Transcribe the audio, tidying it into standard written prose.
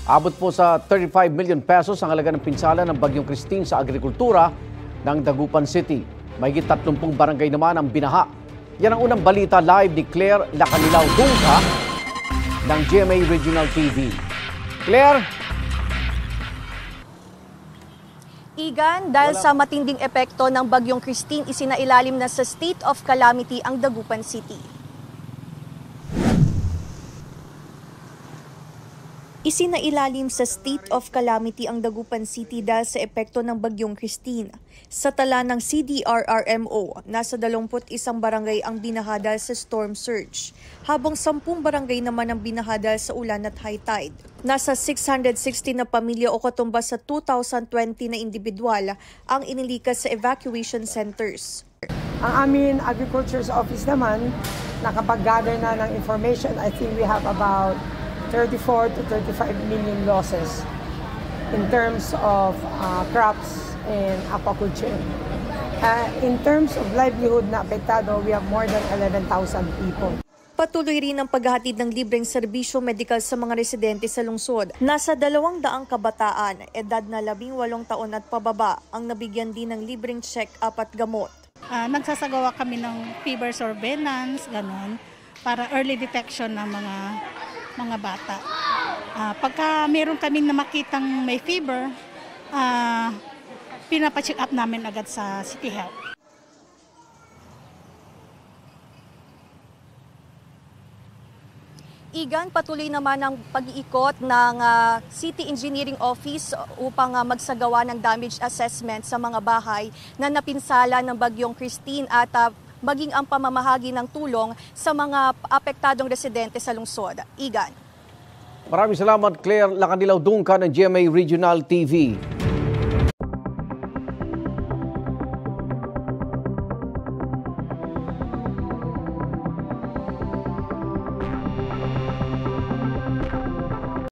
Abot po sa 35 million pesos ang halaga ng pinsala ng Bagyong Christine sa agrikultura ng Dagupan City. Mahigit 30 barangay naman ang binaha. Yan ang unang balita live ni Claire Lacanilaw Dungca ng GMA Regional TV. Claire? Igan, dahil sa matinding epekto ng Bagyong Christine, isinailalim na sa state of calamity ang Dagupan City. Isinailalim sa state of calamity ang Dagupan City dahil sa epekto ng Bagyong Christine. Sa tala ng CDRRMO, nasa 21 barangay ang binaha dahil sa storm surge, habang 10 barangay naman ang binaha dahil sa ulan at high tide. Nasa 660 na pamilya o katumbas sa 2,020 na individual ang inilikas sa evacuation centers. Ang amin agriculture's office naman, nakapag-gather na ng information. I think we have about 34 to 35 million losses in terms of crops and aquaculture. In terms of livelihood na apektado, we have more than 11,000 people. Patuloy rin ang paghahatid ng libreng serbisyo medikal sa mga residente sa lungsod. Nasa 200 kabataan, edad na 18 taon at pababa, ang nabigyan din ng libreng check-up at gamot. Nagsasagawa kami ng fever surveillance, ganon, para early detection ng mga bata. Pagka meron kaming makitang may fever, pinapacheck up namin agad sa City Health. Igan, patuloy naman ang pag-iikot ng City Engineering Office upang magsagawa ng damage assessment sa mga bahay na napinsala ng Bagyong Christine at maging ang pamamahagi ng tulong sa mga apektadong residente sa lungsod. Igan. Maraming salamat, Claire Lacanilaw Dungca ng GMA Regional TV.